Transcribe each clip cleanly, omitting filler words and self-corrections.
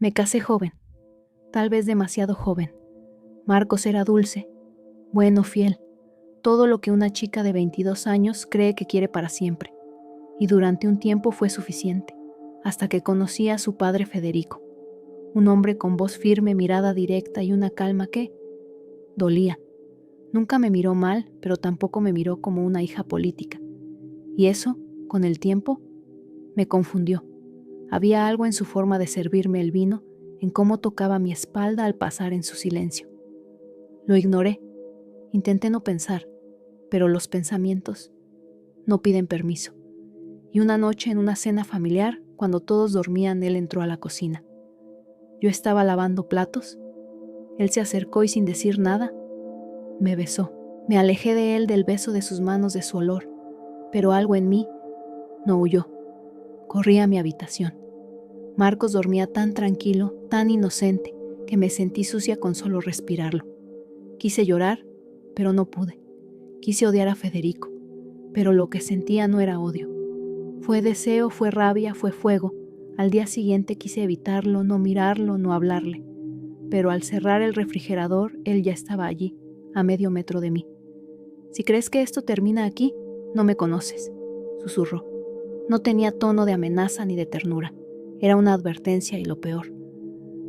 Me casé joven, tal vez demasiado joven. Marcos era dulce, bueno, fiel, todo lo que una chica de 22 años cree que quiere para siempre. Y durante un tiempo fue suficiente, hasta que conocí a su padre Federico, un hombre con voz firme, mirada directa y una calma que dolía. Nunca me miró mal, pero tampoco me miró como una hija política. Y eso, con el tiempo, me confundió. Había algo en su forma de servirme el vino, en cómo tocaba mi espalda al pasar en su silencio. Lo ignoré. Intenté no pensar, pero los pensamientos no piden permiso. Y una noche en una cena familiar, cuando todos dormían, él entró a la cocina. Yo estaba lavando platos. Él se acercó y sin decir nada, me besó. Me alejé de él, del beso de sus manos, de su olor, pero algo en mí no huyó. Corrí a mi habitación. Marcos dormía tan tranquilo, tan inocente, que me sentí sucia con solo respirarlo. Quise llorar, pero no pude. Quise odiar a Federico, pero lo que sentía no era odio. Fue deseo, fue rabia, fue fuego. Al día siguiente quise evitarlo, no mirarlo, no hablarle. Pero al cerrar el refrigerador, él ya estaba allí, a medio metro de mí. Si crees que esto termina aquí, no me conoces, susurró. No tenía tono de amenaza ni de ternura. Era una advertencia y lo peor.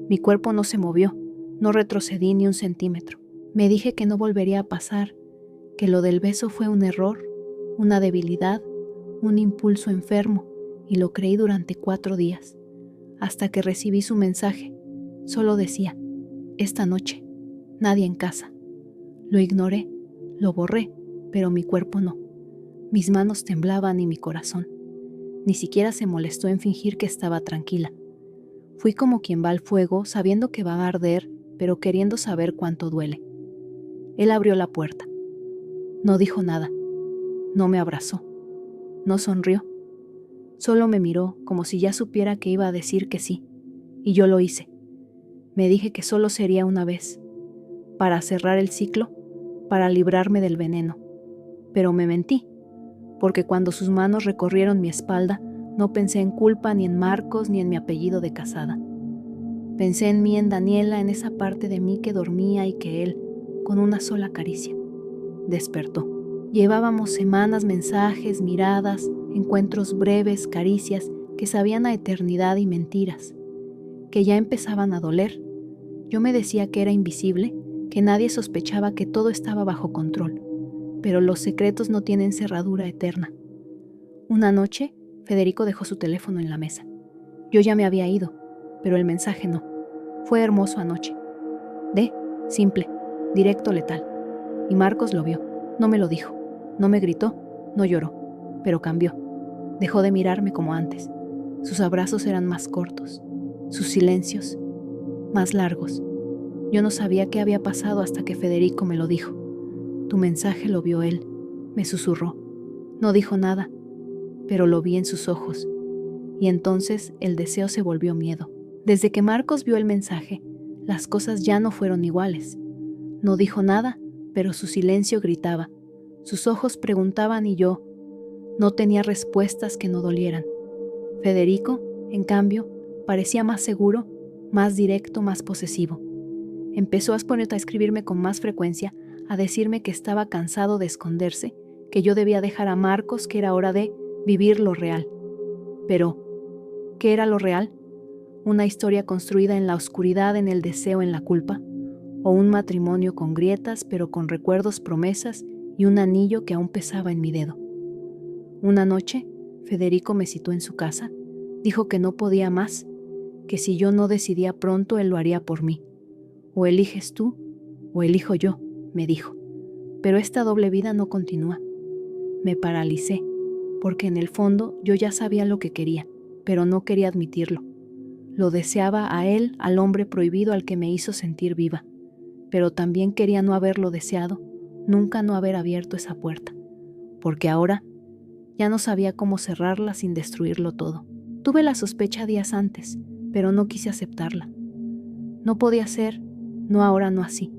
Mi cuerpo no se movió, no retrocedí ni un centímetro. Me dije que no volvería a pasar, que lo del beso fue un error, una debilidad, un impulso enfermo, y lo creí durante 4 días, hasta que recibí su mensaje. Solo decía, esta noche, nadie en casa. Lo ignoré, lo borré, pero mi cuerpo no. Mis manos temblaban y mi corazón. Ni siquiera se molestó en fingir que estaba tranquila. Fui como quien va al fuego sabiendo que va a arder, pero queriendo saber cuánto duele. Él abrió la puerta. No dijo nada. No me abrazó. No sonrió. Solo me miró como si ya supiera que iba a decir que sí. Y yo lo hice. Me dije que solo sería una vez, para cerrar el ciclo, para librarme del veneno. Pero me mentí, porque cuando sus manos recorrieron mi espalda, no pensé en culpa ni en Marcos ni en mi apellido de casada. Pensé en mí, en Daniela, en esa parte de mí que dormía y que él, con una sola caricia, despertó. Llevábamos semanas, mensajes, miradas, encuentros breves, caricias que sabían a eternidad y mentiras, que ya empezaban a doler. Yo me decía que era invisible, que nadie sospechaba, que todo estaba bajo control, pero los secretos no tienen cerradura eterna. Una noche, Federico dejó su teléfono en la mesa. Yo ya me había ido, pero el mensaje no. Fue hermoso anoche. Simple, directo, letal. Y Marcos lo vio. No me lo dijo. No me gritó, no lloró, pero cambió. Dejó de mirarme como antes. Sus abrazos eran más cortos, sus silencios más largos. Yo no sabía qué había pasado hasta que Federico me lo dijo. Tu mensaje lo vio él, me susurró. No dijo nada, pero lo vi en sus ojos. Y entonces el deseo se volvió miedo. Desde que Marcos vio el mensaje, las cosas ya no fueron iguales. No dijo nada, pero su silencio gritaba. Sus ojos preguntaban y yo no tenía respuestas que no dolieran. Federico, en cambio, parecía más seguro, más directo, más posesivo. Empezó a escribirme con más frecuencia, a decirme que estaba cansado de esconderse, que yo debía dejar a Marcos, que era hora de vivir lo real. Pero, ¿qué era lo real? ¿Una historia construida en la oscuridad, en el deseo, en la culpa? ¿O un matrimonio con grietas, pero con recuerdos, promesas y un anillo que aún pesaba en mi dedo? Una noche, Federico me citó en su casa. Dijo que no podía más, que si yo no decidía pronto, él lo haría por mí. O eliges tú, o elijo yo, me dijo. Pero esta doble vida no continúa. Me paralicé, porque en el fondo yo ya sabía lo que quería, pero no quería admitirlo. Lo deseaba a él, al hombre prohibido al que me hizo sentir viva. Pero también quería no haberlo deseado, nunca no haber abierto esa puerta, porque ahora ya no sabía cómo cerrarla sin destruirlo todo. Tuve la sospecha días antes, pero no quise aceptarla. No podía ser, no ahora, no así.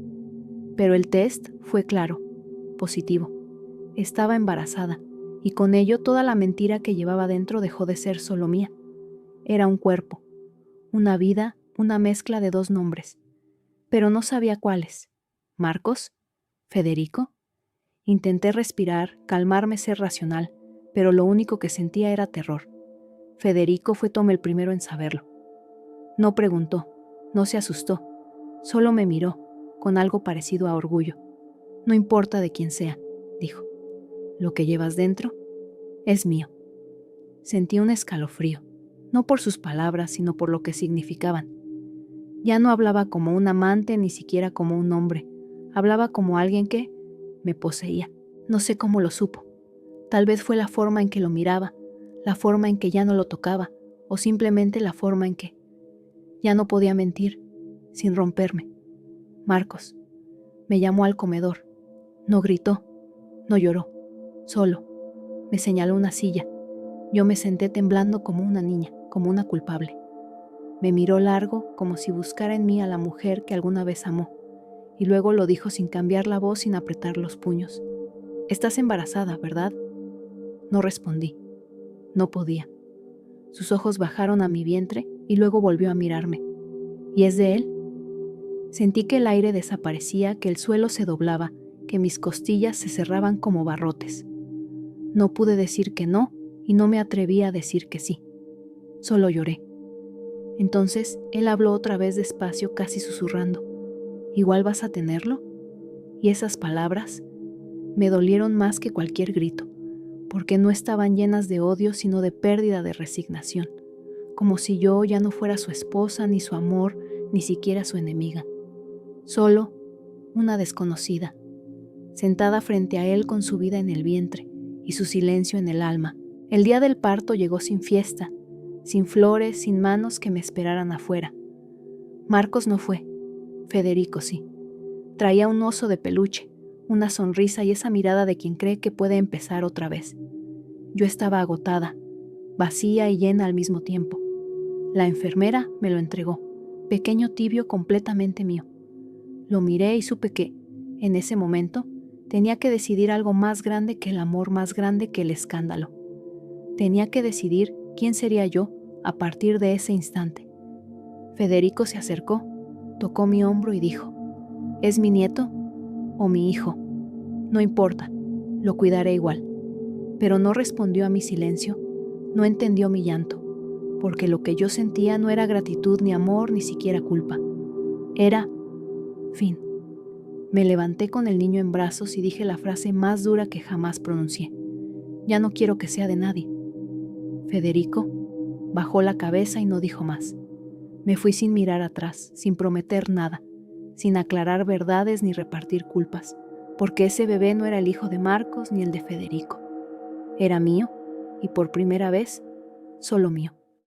Pero el test fue claro, positivo. Estaba embarazada, y con ello toda la mentira que llevaba dentro dejó de ser solo mía. Era un cuerpo, una vida una mezcla de dos nombres, pero no sabía cuáles. ¿Marcos? ¿Federico? Intenté respirar, calmarme, ser racional, pero lo único que sentía era terror. Federico fue Tom el primero en saberlo. No preguntó, no se asustó, solo me miró, con algo parecido a orgullo. No importa de quién sea, dijo. Lo que llevas dentro es mío. Sentí un escalofrío, no por sus palabras, sino por lo que significaban. Ya no hablaba como un amante, ni siquiera como un hombre. Hablaba como alguien que me poseía. No sé cómo lo supo. Tal vez fue la forma en que lo miraba, la forma en que ya no lo tocaba, o simplemente la forma en que ya no podía mentir, sin romperme. Marcos. Me llamó al comedor. No gritó, no lloró, solo. Me señaló una silla. Yo me senté temblando como una niña, como una culpable. Me miró largo, como si buscara en mí a la mujer que alguna vez amó, y luego lo dijo sin cambiar la voz, sin apretar los puños. «Estás embarazada, ¿verdad?» No respondí. No podía. Sus ojos bajaron a mi vientre y luego volvió a mirarme. «¿Y es de él?» Sentí que el aire desaparecía, que el suelo se doblaba, que mis costillas se cerraban como barrotes. No pude decir que no y no me atreví a decir que sí. Solo lloré. Entonces él habló otra vez despacio, casi susurrando. «¿Igual vas a tenerlo?» Y esas palabras me dolieron más que cualquier grito, porque no estaban llenas de odio, sino de pérdida, de resignación, como si yo ya no fuera su esposa, ni su amor, ni siquiera su enemiga. Solo una desconocida, sentada frente a él con su vida en el vientre y su silencio en el alma. El día del parto llegó sin fiesta, sin flores, sin manos que me esperaran afuera. Marcos no fue, Federico sí. Traía un oso de peluche, una sonrisa y esa mirada de quien cree que puede empezar otra vez. Yo estaba agotada, vacía y llena al mismo tiempo. La enfermera me lo entregó, pequeño, tibio, completamente mío. Lo miré y supe que, en ese momento, tenía que decidir algo más grande que el amor, más grande que el escándalo. Tenía que decidir quién sería yo a partir de ese instante. Federico se acercó, tocó mi hombro y dijo: «¿Es mi nieto o mi hijo? No importa, lo cuidaré igual». Pero no respondió a mi silencio, no entendió mi llanto, porque lo que yo sentía no era gratitud ni amor ni siquiera culpa. Era fin. Me levanté con el niño en brazos y dije la frase más dura que jamás pronuncié. «Ya no quiero que sea de nadie». Federico bajó la cabeza y no dijo más. Me fui sin mirar atrás, sin prometer nada, sin aclarar verdades ni repartir culpas, porque ese bebé no era el hijo de Marcos ni el de Federico. Era mío, y por primera vez, solo mío.